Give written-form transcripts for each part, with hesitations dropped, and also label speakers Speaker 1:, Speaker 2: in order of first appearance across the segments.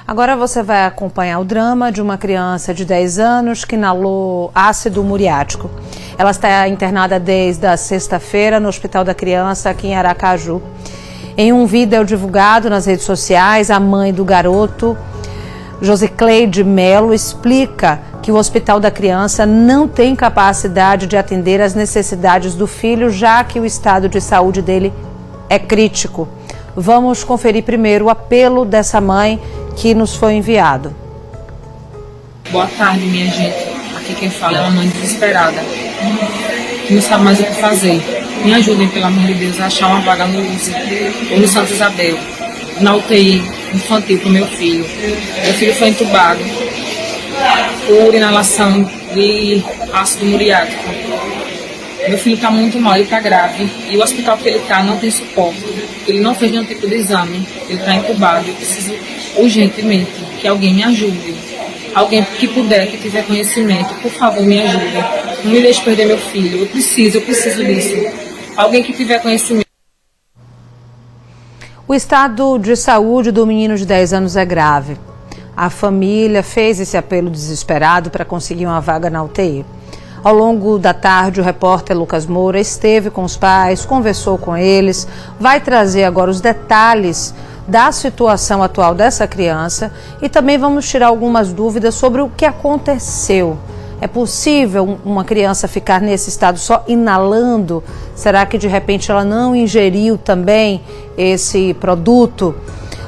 Speaker 1: Agora você vai acompanhar o drama de uma criança de 10 anos que inalou ácido muriático. Ela está internada desde a sexta-feira no Hospital da Criança, aqui em Aracaju. Em um vídeo divulgado nas redes sociais, a mãe do garoto, Josicleide Melo, explica que o Hospital da Criança não tem capacidade de atender às necessidades do filho, já que o estado de saúde dele é crítico. Vamos conferir primeiro o apelo dessa mãe que nos foi enviado.
Speaker 2: Boa tarde, minha gente. Aqui quem fala é uma mãe desesperada, que não sabe mais o que fazer. Me ajudem, pelo amor de Deus, a achar uma vaga no USE ou no Santa Isabel, na UTI infantil para o meu filho. Meu filho foi entubado por inalação de ácido muriático. Meu filho está muito mal, ele está grave. E o hospital que ele está não tem suporte. Ele não fez nenhum tipo de exame. Ele está entubado. Eu preciso urgentemente que alguém me ajude. Alguém que puder, que tiver conhecimento, por favor, me ajude. Não me deixe perder meu filho. Eu preciso disso. Alguém que tiver conhecimento.
Speaker 1: O estado de saúde do menino de 10 anos é grave. A família fez esse apelo desesperado para conseguir uma vaga na UTI. Ao longo da tarde, o repórter Lucas Moura esteve com os pais, conversou com eles, vai trazer agora os detalhes da situação atual dessa criança e também vamos tirar algumas dúvidas sobre o que aconteceu. É possível uma criança ficar nesse estado só inalando? Será que de repente ela não ingeriu também esse produto?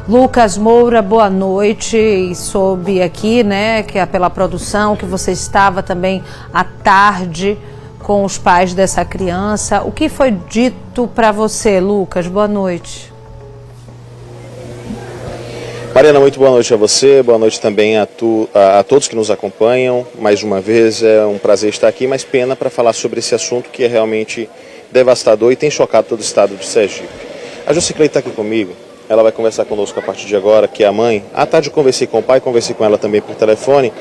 Speaker 1: Lucas Moura, boa noite. E soube aqui, que é pela produção, que você estava também à tarde com os pais dessa criança. O que foi dito para você, Lucas? Boa noite.
Speaker 3: Mariana, muito boa noite a você, boa noite também a todos que nos acompanham. Mais uma vez, é um prazer estar aqui, mas pena para falar sobre esse assunto que é realmente devastador e tem chocado todo o estado de Sergipe. A Josicleide está aqui comigo, ela vai conversar conosco a partir de agora, que é a mãe. À tarde eu conversei com o pai, conversei com ela também por telefone,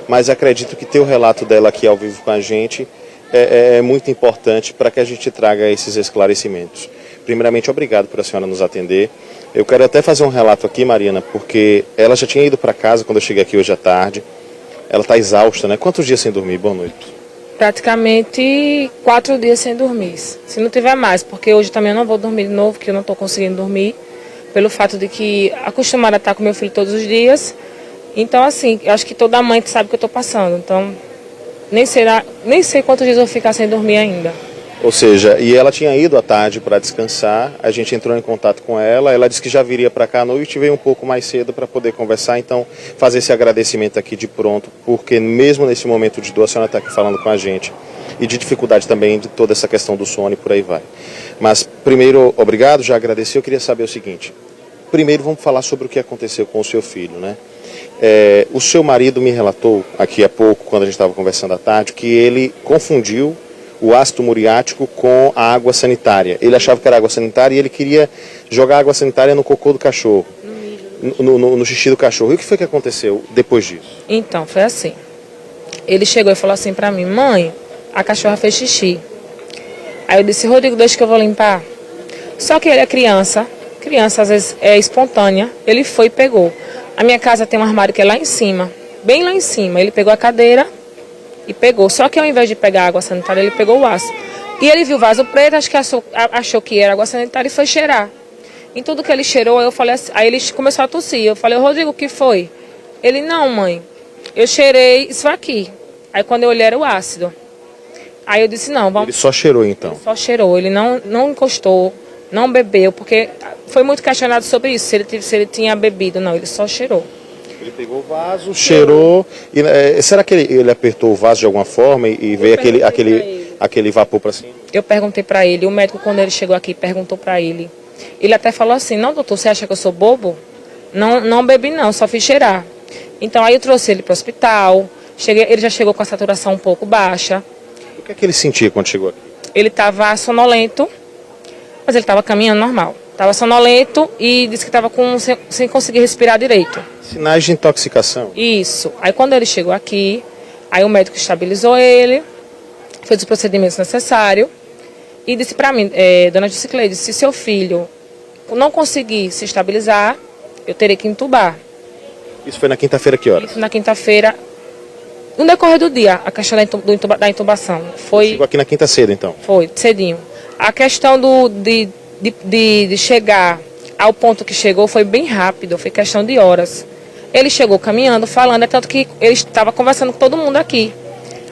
Speaker 3: mas acredito que ter o relato dela aqui ao vivo com a gente é muito importante para que a gente traga esses esclarecimentos. Primeiramente, obrigado por a senhora nos atender. Eu quero até fazer um relato aqui, Mariana, porque ela já tinha ido para casa quando eu cheguei aqui hoje à tarde. Ela está exausta, né? Quantos dias sem dormir? Boa noite.
Speaker 2: Praticamente 4 dias sem dormir, se não tiver mais, porque hoje também eu não vou dormir de novo, que eu não estou conseguindo dormir, pelo fato de que acostumada a estar com meu filho todos os dias. Então, assim, eu acho que toda mãe sabe o que eu estou passando. Então, nem sei quantos dias eu vou ficar sem dormir ainda.
Speaker 3: Ou seja, e ela tinha ido à tarde para descansar, a gente entrou em contato com ela disse que já viria para cá à noite e veio um pouco mais cedo para poder conversar, então fazer esse agradecimento aqui de pronto, porque mesmo nesse momento de dor a senhora está aqui falando com a gente e de dificuldade também de toda essa questão do sono e por aí vai. Mas primeiro, obrigado, já agradeci, eu queria saber o seguinte, primeiro vamos falar sobre o que aconteceu com o seu filho, né? O seu marido me relatou aqui há pouco, quando a gente estava conversando à tarde, que ele confundiu o ácido muriático com a água sanitária. Ele achava que era água sanitária e ele queria jogar água sanitária no cocô do cachorro, no xixi do cachorro. E o que foi que aconteceu depois disso?
Speaker 2: Então, foi assim. Ele chegou e falou assim pra mim, mãe, a cachorra fez xixi. Aí eu disse, Rodrigo, deixa que eu vou limpar. Só que ele é criança às vezes é espontânea, ele foi e pegou. A minha casa tem um armário que é lá em cima, bem lá em cima. Ele pegou a cadeira e pegou. Só que ao invés de pegar água sanitária, ele pegou o ácido. E ele viu o vaso preto, acho que achou que era água sanitária e foi cheirar. Em tudo que ele cheirou, eu falei assim, aí ele começou a tossir. Eu falei, Rodrigo, o que foi? Ele, não, mãe, eu cheirei isso aqui. Aí quando eu olhei era o ácido. Aí eu disse, não, vamos...
Speaker 3: Ele só cheirou então?
Speaker 2: Ele só cheirou, ele não encostou, não bebeu, porque foi muito questionado sobre isso, se ele tinha bebido. Não, ele só cheirou.
Speaker 3: Ele pegou o vaso, cheirou, e será que ele apertou o vaso de alguma forma e veio aquele vapor para cima?
Speaker 2: Eu perguntei para ele, o médico quando ele chegou aqui perguntou para ele. Ele até falou assim, não doutor, você acha que eu sou bobo? Não bebi não, só fiz cheirar. Então aí eu trouxe ele para o hospital, ele já chegou com a saturação um pouco baixa.
Speaker 3: O que é que ele sentia quando chegou aqui?
Speaker 2: Ele estava sonolento, mas ele estava caminhando normal. Estava sonolento e disse que estava sem conseguir respirar direito.
Speaker 3: Sinais de intoxicação?
Speaker 2: Isso. Aí quando ele chegou aqui, aí o médico estabilizou ele, fez os procedimentos necessários e disse para mim, dona Josicleide, se seu filho não conseguir se estabilizar, eu terei que entubar.
Speaker 3: Isso foi na quinta-feira, que horas?
Speaker 2: Isso na quinta-feira, no decorrer do dia, a questão da intubação.
Speaker 3: Chegou aqui na quinta cedo, então?
Speaker 2: Foi, cedinho. A questão de chegar ao ponto que chegou foi bem rápido, foi questão de horas. Ele chegou caminhando, falando, é tanto que ele estava conversando com todo mundo aqui.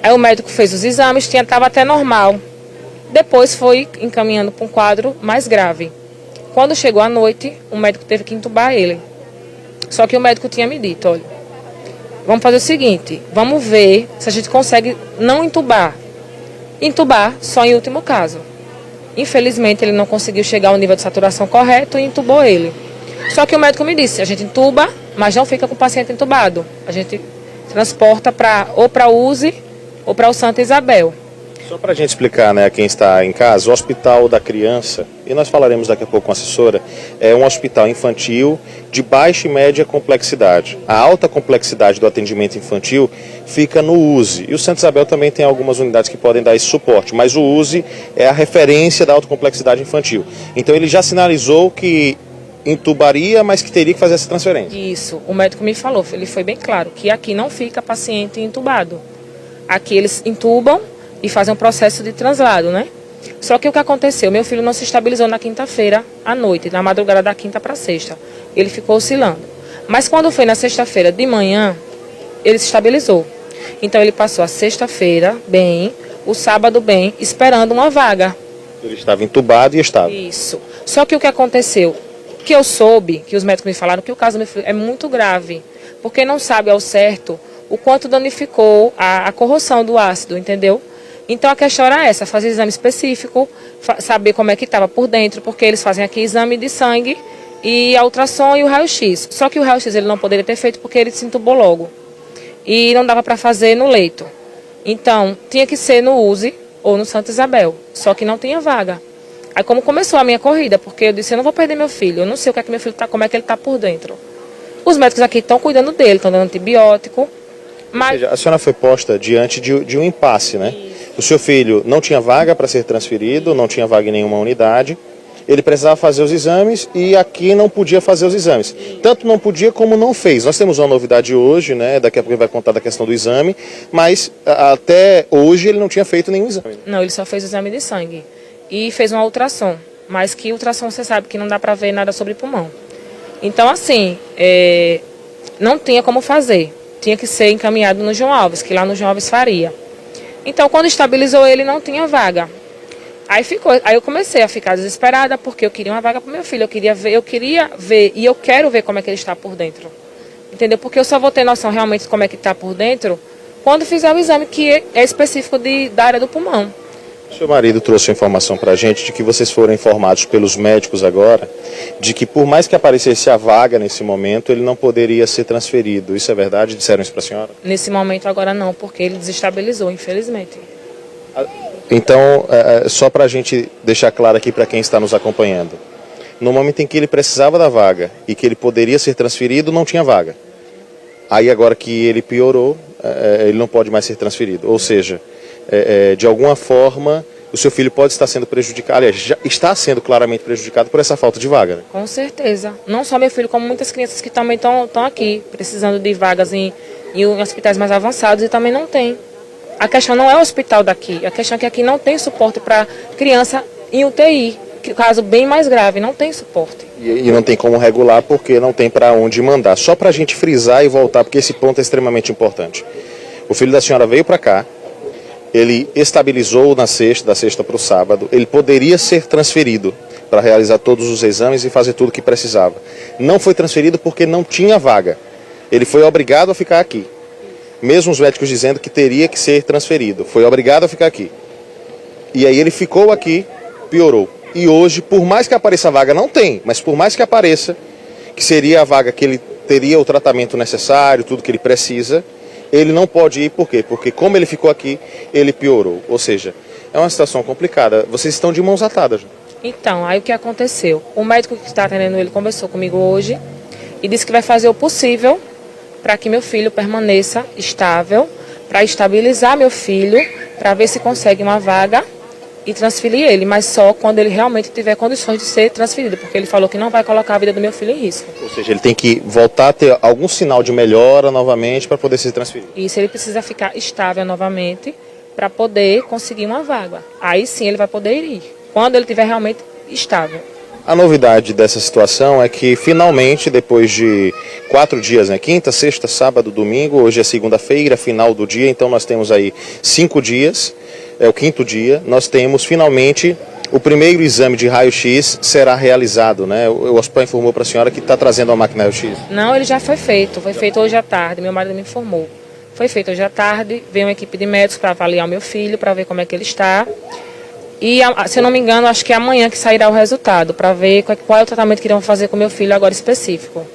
Speaker 2: Aí o médico fez os exames, estava até normal. Depois foi encaminhando para um quadro mais grave. Quando chegou à noite, o médico teve que entubar ele. Só que o médico tinha me dito, olha, vamos fazer o seguinte, vamos ver se a gente consegue não entubar. Entubar só em último caso. Infelizmente, ele não conseguiu chegar ao nível de saturação correto e entubou ele. Só que o médico me disse, a gente entuba, mas não fica com o paciente entubado. A gente transporta ou para o USE ou para o Santa Isabel.
Speaker 3: Só para a gente explicar, né, a quem está em casa, o Hospital da Criança, e nós falaremos daqui a pouco com a assessora, é um hospital infantil de baixa e média complexidade. A alta complexidade do atendimento infantil fica no USE. E o Santa Isabel também tem algumas unidades que podem dar esse suporte, mas o USE é a referência da alta complexidade infantil. Então ele já sinalizou que intubaria, mas que teria que fazer essa transferência.
Speaker 2: Isso, o médico me falou, ele foi bem claro, que aqui não fica paciente entubado. Aqui eles intubam e fazem um processo de translado, né? Só que o que aconteceu? Meu filho não se estabilizou na quinta-feira à noite, na madrugada da quinta para sexta. Ele ficou oscilando. Mas quando foi na sexta-feira de manhã, ele se estabilizou. Então ele passou a sexta-feira bem, o sábado bem, esperando uma vaga.
Speaker 3: Ele estava entubado e estava.
Speaker 2: Isso. Só que o que aconteceu? Que eu soube, que os médicos me falaram, que o caso do meu filho é muito grave. Porque não sabe ao certo o quanto danificou a corrosão do ácido, entendeu? Então a questão era essa, fazer exame específico, saber como é que estava por dentro, porque eles fazem aqui exame de sangue e a ultrassom e o raio-x. Só que o raio-x ele não poderia ter feito porque ele se entubou logo. E não dava para fazer no leito. Então tinha que ser no USE ou no Santa Isabel, só que não tinha vaga. Aí como começou a minha corrida, porque eu disse, eu não vou perder meu filho, eu não sei o que é que meu filho tá, como é que ele está por dentro. Os médicos aqui estão cuidando dele, estão dando antibiótico. Mas...
Speaker 3: Ou seja, a senhora foi posta diante de um impasse, né? O seu filho não tinha vaga para ser transferido, não tinha vaga em nenhuma unidade. Ele precisava fazer os exames e aqui não podia fazer os exames. Tanto não podia como não fez. Nós temos uma novidade hoje, né? Daqui a pouco ele vai contar da questão do exame, mas até hoje ele não tinha feito nenhum exame.
Speaker 2: Não, ele só fez o exame de sangue e fez uma ultrassom. Mas que ultrassom você sabe que não dá para ver nada sobre pulmão. Então assim, não tinha como fazer. Tinha que ser encaminhado no João Alves, que lá no João Alves faria. Então, quando estabilizou ele, não tinha vaga. Aí eu comecei a ficar desesperada, porque eu queria uma vaga para o meu filho. Eu queria ver e eu quero ver como é que ele está por dentro. Entendeu? Porque eu só vou ter noção realmente de como é que está por dentro quando fizer o exame que é específico da área do pulmão.
Speaker 3: Seu marido trouxe a informação para a gente de que vocês foram informados pelos médicos agora de que por mais que aparecesse a vaga nesse momento, ele não poderia ser transferido. Isso é verdade? Disseram isso para a senhora?
Speaker 2: Nesse momento agora não, porque ele desestabilizou, infelizmente.
Speaker 3: Então, só para a gente deixar claro aqui para quem está nos acompanhando. No momento em que ele precisava da vaga e que ele poderia ser transferido, não tinha vaga. Aí agora que ele piorou, ele não pode mais ser transferido. Ou seja, de alguma forma, o seu filho pode estar sendo prejudicado, aliás, já está sendo claramente prejudicado por essa falta de vaga, né?
Speaker 2: Com certeza. Não só meu filho, como muitas crianças que também estão aqui, precisando de vagas em hospitais mais avançados e também não tem. A questão não é o hospital daqui, a questão é que aqui não tem suporte para criança em UTI, caso bem mais grave, não tem suporte.
Speaker 3: E não tem como regular porque não tem para onde mandar. Só para a gente frisar e voltar, porque esse ponto é extremamente importante. O filho da senhora veio para cá, ele estabilizou da sexta para o sábado, ele poderia ser transferido para realizar todos os exames e fazer tudo o que precisava. Não foi transferido porque não tinha vaga. Ele foi obrigado a ficar aqui. Mesmo os médicos dizendo que teria que ser transferido. Foi obrigado a ficar aqui. E aí ele ficou aqui, piorou. E hoje, por mais que apareça a vaga, não tem, mas por mais que apareça, que seria a vaga que ele teria o tratamento necessário, tudo que ele precisa, ele não pode ir, por quê? Porque como ele ficou aqui, ele piorou. Ou seja, é uma situação complicada. Vocês estão de mãos atadas.
Speaker 2: Então, aí o que aconteceu? O médico que está atendendo ele conversou comigo hoje e disse que vai fazer o possível para que meu filho permaneça estável, para estabilizar meu filho, para ver se consegue uma vaga e transferir ele, mas só quando ele realmente tiver condições de ser transferido, porque ele falou que não vai colocar a vida do meu filho em risco.
Speaker 3: Ou seja, ele tem que voltar a ter algum sinal de melhora novamente para poder ser transferido.
Speaker 2: Isso, ele precisa ficar estável novamente para poder conseguir uma vaga. Aí sim ele vai poder ir, quando ele estiver realmente estável.
Speaker 3: A novidade dessa situação é que finalmente, depois de 4 dias, né, quinta, sexta, sábado, domingo, hoje é segunda-feira, final do dia, então nós temos aí 5 dias, é o 5º dia, nós temos finalmente o primeiro exame de raio-x será realizado, né? O hospital informou para a senhora que está trazendo a máquina raio-x.
Speaker 2: Não, ele já foi feito hoje à tarde, meu marido me informou. Foi feito hoje à tarde, veio uma equipe de médicos para avaliar o meu filho, para ver como é que ele está. E, se eu não me engano, acho que é amanhã que sairá o resultado, para ver qual é o tratamento que irão fazer com meu filho agora específico.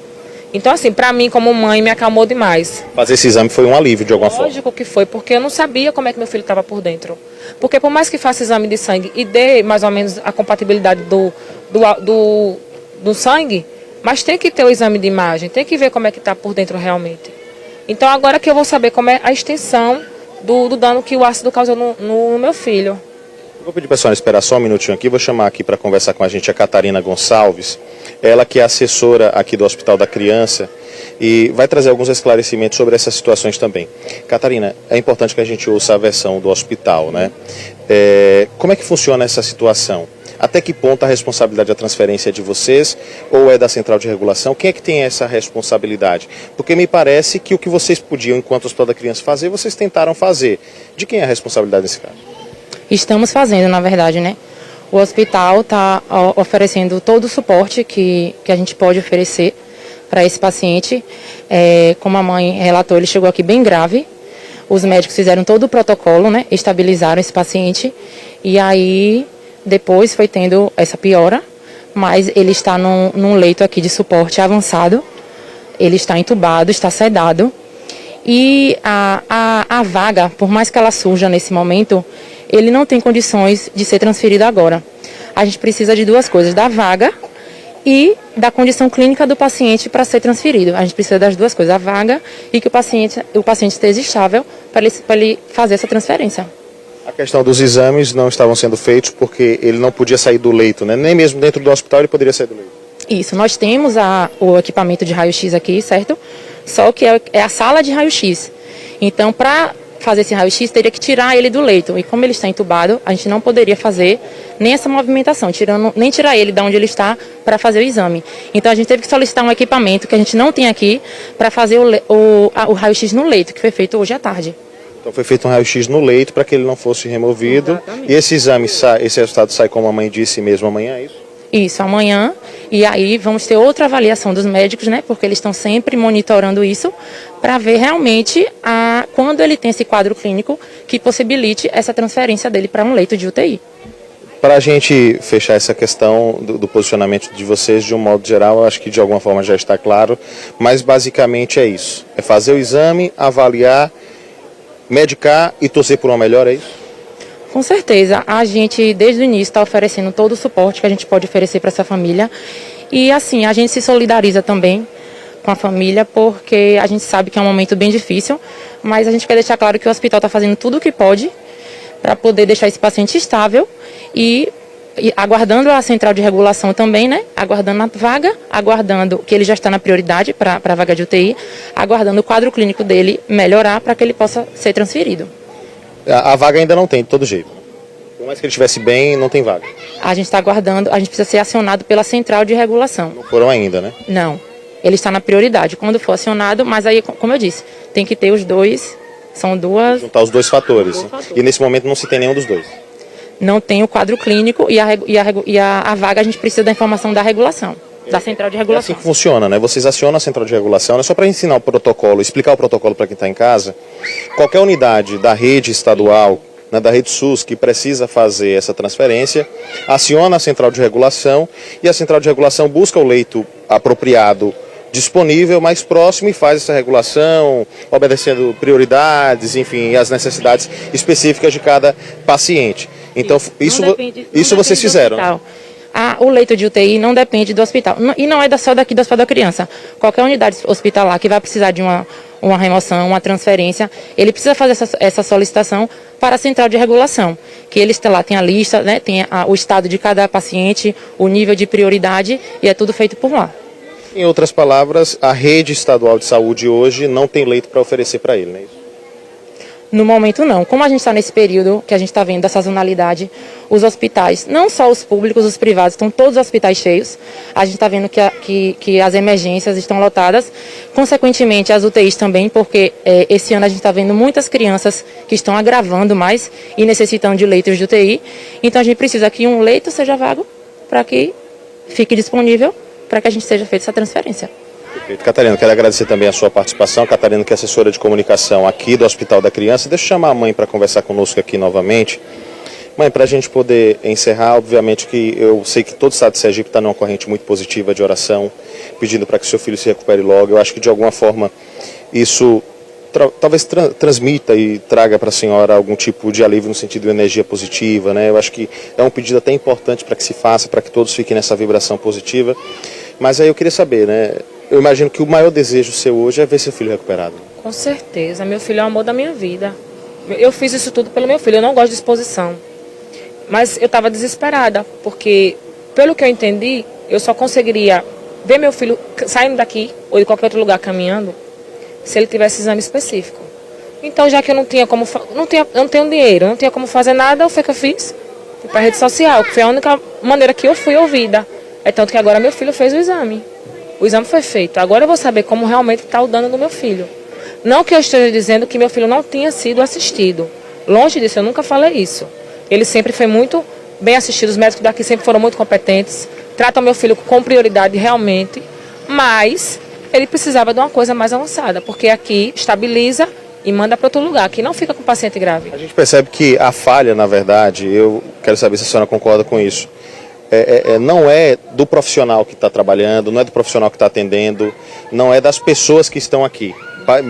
Speaker 2: Então, assim, para mim, como mãe, me acalmou demais.
Speaker 3: Fazer esse exame foi um alívio de alguma forma?
Speaker 2: Lógico que foi, porque eu não sabia como é que meu filho estava por dentro. Porque por mais que faça exame de sangue e dê mais ou menos a compatibilidade do sangue, mas tem que ter o exame de imagem, tem que ver como é que está por dentro realmente. Então, agora que eu vou saber como é a extensão do dano que o ácido causou no meu filho.
Speaker 3: Vou pedir para a senhora esperar só um minutinho aqui, vou chamar aqui para conversar com a gente a Catarina Gonçalves, ela que é assessora aqui do Hospital da Criança e vai trazer alguns esclarecimentos sobre essas situações também. Catarina, é importante que a gente ouça a versão do hospital, né? Como é que funciona essa situação? Até que ponto a responsabilidade da transferência é de vocês ou é da Central de Regulação? Quem é que tem essa responsabilidade? Porque me parece que o que vocês podiam, enquanto Hospital da Criança, fazer, vocês tentaram fazer. De quem é a responsabilidade nesse caso?
Speaker 4: Estamos fazendo, na verdade, né? O hospital está oferecendo todo o suporte que a gente pode oferecer para esse paciente. Como a mãe relatou, ele chegou aqui bem grave. Os médicos fizeram todo o protocolo, né? Estabilizaram esse paciente. E aí, depois foi tendo essa piora, mas ele está num leito aqui de suporte avançado. Ele está entubado, está sedado. E a vaga, por mais que ela surja nesse momento, ele não tem condições de ser transferido agora. A gente precisa de 2 coisas, da vaga e da condição clínica do paciente para ser transferido. A gente precisa das 2 coisas, a vaga e que o paciente esteja estável para ele fazer essa transferência.
Speaker 3: A questão dos exames não estavam sendo feitos porque ele não podia sair do leito, né? Nem mesmo dentro do hospital ele poderia sair do leito.
Speaker 4: Isso, nós temos o equipamento de raio-x aqui, certo? Só que é a sala de raio-x. Então, para fazer esse raio-x, teria que tirar ele do leito. E como ele está entubado, a gente não poderia fazer nem essa movimentação, nem tirar ele de onde ele está para fazer o exame. Então, a gente teve que solicitar um equipamento que a gente não tem aqui para fazer o raio-x no leito, que foi feito hoje à tarde.
Speaker 3: Então, foi feito um raio-x no leito para que ele não fosse removido. Exatamente. E esse exame, esse resultado sai, como a mãe disse mesmo, amanhã, é isso?
Speaker 4: Isso, amanhã. E aí vamos ter outra avaliação dos médicos, né? Porque eles estão sempre monitorando isso para ver realmente quando ele tem esse quadro clínico que possibilite essa transferência dele para um leito de UTI.
Speaker 3: Para a gente fechar essa questão do posicionamento de vocês, de um modo geral, eu acho que de alguma forma já está claro, mas basicamente é isso. É fazer o exame, avaliar, medicar e torcer por uma melhora, é isso?
Speaker 4: Com certeza, a gente desde o início está oferecendo todo o suporte que a gente pode oferecer para essa família e assim, a gente se solidariza também com a família porque a gente sabe que é um momento bem difícil, mas a gente quer deixar claro que o hospital está fazendo tudo o que pode para poder deixar esse paciente estável e aguardando a central de regulação também, né? Aguardando a vaga, aguardando que ele já está na prioridade para a vaga de UTI, aguardando o quadro clínico dele melhorar para que ele possa ser transferido.
Speaker 3: A vaga ainda não tem, de todo jeito. Por mais que ele estivesse bem, não tem vaga.
Speaker 4: A gente está aguardando, a gente precisa ser acionado pela central de regulação.
Speaker 3: Não foram ainda, né?
Speaker 4: Não. Ele está na prioridade. Quando for acionado, mas aí, como eu disse, tem que ter os 2, são 2...
Speaker 3: Juntar os 2 fatores. E nesse momento não se tem nenhum dos 2.
Speaker 4: Não tem o quadro clínico e a vaga a gente precisa da informação da regulação. Da central de regulação.
Speaker 3: É assim que funciona, né? Vocês acionam a central de regulação, né? Só para ensinar o protocolo, explicar o protocolo para quem está em casa. Qualquer unidade da rede estadual, né, da rede SUS, que precisa fazer essa transferência, aciona a central de regulação e a central de regulação busca o leito apropriado, disponível, mais próximo e faz essa regulação, obedecendo prioridades, enfim, as necessidades específicas de cada paciente. Então, isso vocês fizeram. Né?
Speaker 4: O leito de UTI não depende do hospital. E não é só daqui do Hospital da Criança. Qualquer unidade hospitalar que vai precisar de uma remoção, uma transferência, ele precisa fazer essa solicitação para a central de regulação, que eles lá tem a lista, né, tem o estado de cada paciente, o nível de prioridade, e é tudo feito por lá.
Speaker 3: Em outras palavras, a rede estadual de saúde hoje não tem leito para oferecer para ele, não é isso?
Speaker 4: No momento não. Como a gente está nesse período que a gente está vendo da sazonalidade, os hospitais, não só os públicos, os privados, estão todos os hospitais cheios. A gente está vendo que as emergências estão lotadas. Consequentemente, as UTIs também, porque esse ano a gente está vendo muitas crianças que estão agravando mais e necessitando de leitos de UTI. Então a gente precisa que um leito seja vago para que fique disponível para que a gente seja feita essa transferência.
Speaker 3: Perfeito. Catarina, quero agradecer também a sua participação. Catarina, que é assessora de comunicação aqui do Hospital da Criança. Deixa eu chamar a mãe para conversar conosco aqui novamente. Mãe, para a gente poder encerrar, obviamente que eu sei que todo o estado de Sergipe está numa corrente muito positiva de oração, pedindo para que seu filho se recupere logo. Eu acho que de alguma forma isso talvez transmita e traga para a senhora algum tipo de alívio no sentido de energia positiva, né? Eu acho que é um pedido até importante para que se faça, para que todos fiquem nessa vibração positiva. Mas aí eu queria saber, né? Eu imagino que o maior desejo seu hoje é ver seu filho recuperado.
Speaker 2: Com certeza, meu filho é o amor da minha vida. Eu fiz isso tudo pelo meu filho, eu não gosto de exposição. Mas eu estava desesperada, porque, pelo que eu entendi, eu só conseguiria ver meu filho saindo daqui, ou de qualquer outro lugar caminhando, se ele tivesse exame específico. Então, já que eu não tinha como, eu não tenho dinheiro, não tinha como fazer nada, o que eu fiz? Fui para a rede social, que foi a única maneira que eu fui ouvida. É tanto que agora meu filho fez o exame. O exame foi feito. Agora eu vou saber como realmente está o dano do meu filho. Não que eu esteja dizendo que meu filho não tinha sido assistido. Longe disso, eu nunca falei isso. Ele sempre foi muito bem assistido. Os médicos daqui sempre foram muito competentes. Tratam meu filho com prioridade realmente. Mas ele precisava de uma coisa mais avançada. Porque aqui estabiliza e manda para outro lugar. Aqui não fica com paciente grave.
Speaker 3: A gente percebe que a falha, na verdade, eu quero saber se a senhora concorda com isso. Não é do profissional que está trabalhando, não é do profissional que está atendendo, não é das pessoas que estão aqui.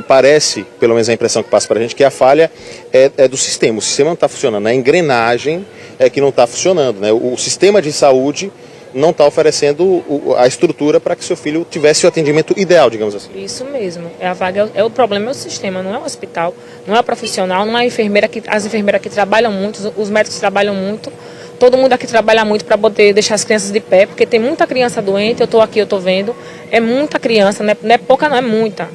Speaker 3: Parece, pelo menos a impressão que passa para a gente, que a falha é do sistema. O sistema não está funcionando, a engrenagem é que não está funcionando, né? O sistema de saúde não está oferecendo a estrutura para que seu filho tivesse o atendimento ideal, digamos assim.
Speaker 2: Isso mesmo. A vaga o problema é o sistema, não é o hospital, não é o profissional, não é a enfermeira. As enfermeiras aqui trabalham muito, os médicos trabalham muito. Todo mundo aqui trabalha muito para poder deixar as crianças de pé, porque tem muita criança doente, eu estou aqui, eu estou vendo, é muita criança, não é pouca não, é muita.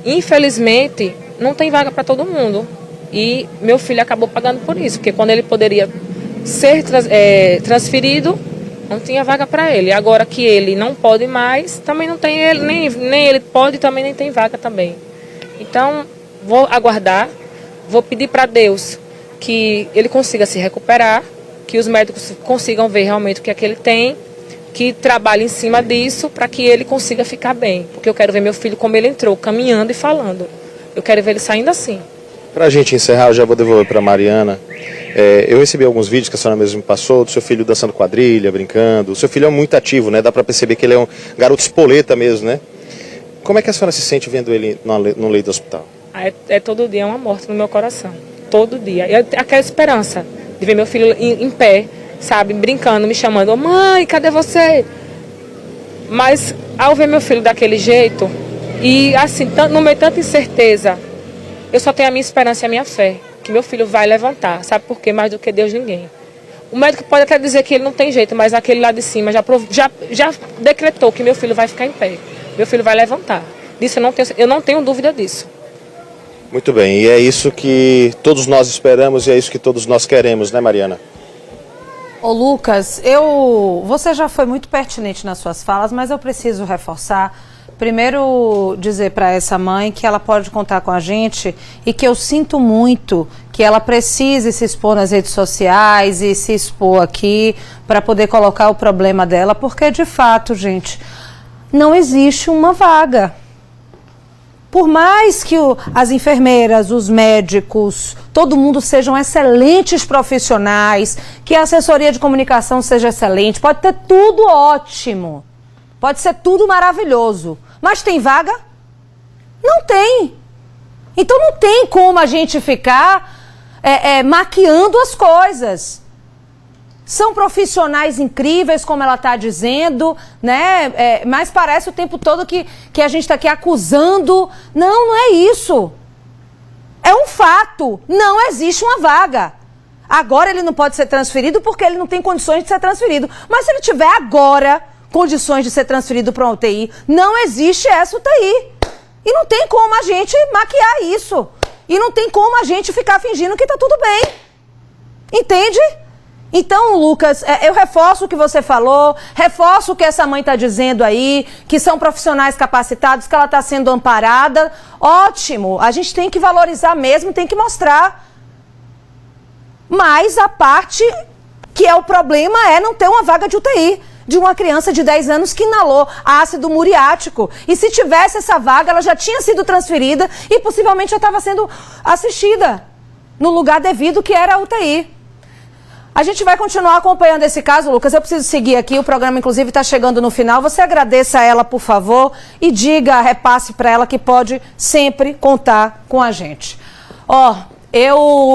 Speaker 2: Infelizmente, não tem vaga para todo mundo. E meu filho acabou pagando por isso, porque quando ele poderia ser transferido, não tinha vaga para ele. Agora que ele não pode mais, também não tem ele, nem ele pode, também nem tem vaga também. Então, vou aguardar, vou pedir para Deus que ele consiga se recuperar, que os médicos consigam ver realmente o que é que ele tem, que trabalhe em cima disso para que ele consiga ficar bem. Porque eu quero ver meu filho como ele entrou, caminhando e falando. Eu quero ver ele saindo assim.
Speaker 3: Para a gente encerrar, eu já vou devolver para a Mariana. Eu recebi alguns vídeos que a senhora mesmo me passou, do seu filho dançando quadrilha, brincando. O seu filho é muito ativo, né? Dá para perceber que ele é um garoto espoleta mesmo, né? Como é que a senhora se sente vendo ele no leito do hospital?
Speaker 2: Todo dia uma morte no meu coração. Todo dia. Aquela esperança de ver meu filho em pé, sabe, brincando, me chamando, oh, mãe, cadê você? Mas ao ver meu filho daquele jeito, e assim, no meio de tanta incerteza, eu só tenho a minha esperança e a minha fé, que meu filho vai levantar, sabe por quê? Mais do que Deus, ninguém. O médico pode até dizer que ele não tem jeito, mas aquele lá de cima já decretou que meu filho vai ficar em pé, meu filho vai levantar. Disso eu não tenho dúvida disso.
Speaker 3: Muito bem, e é isso que todos nós esperamos e é isso que todos nós queremos, né, Mariana?
Speaker 1: Ô Lucas, você já foi muito pertinente nas suas falas, mas eu preciso reforçar. Primeiro, dizer para essa mãe que ela pode contar com a gente e que eu sinto muito que ela precise se expor nas redes sociais e se expor aqui para poder colocar o problema dela, porque de fato, gente, não existe uma vaga. Por mais que as enfermeiras, os médicos, todo mundo sejam excelentes profissionais, que a assessoria de comunicação seja excelente, pode ter tudo ótimo, pode ser tudo maravilhoso, mas tem vaga? Não tem. Então não tem como a gente ficar maquiando as coisas. São profissionais incríveis, como ela está dizendo, né? Mas parece o tempo todo que a gente está aqui acusando. Não, não é isso. É um fato. Não existe uma vaga. Agora ele não pode ser transferido porque ele não tem condições de ser transferido. Mas se ele tiver agora condições de ser transferido para uma UTI, não existe essa UTI. E não tem como a gente maquiar isso. E não tem como a gente ficar fingindo que está tudo bem. Entende? Então, Lucas, eu reforço o que você falou, reforço o que essa mãe está dizendo aí, que são profissionais capacitados, que ela está sendo amparada. Ótimo, a gente tem que valorizar mesmo, tem que mostrar. Mas a parte que é o problema é não ter uma vaga de UTI de uma criança de 10 anos que inalou ácido muriático. E se tivesse essa vaga, ela já tinha sido transferida e possivelmente já estava sendo assistida no lugar devido, que era a UTI. A gente vai continuar acompanhando esse caso, Lucas. Eu preciso seguir aqui, o programa inclusive está chegando no final. Você agradeça a ela, por favor, e repasse para ela que pode sempre contar com a gente. Eu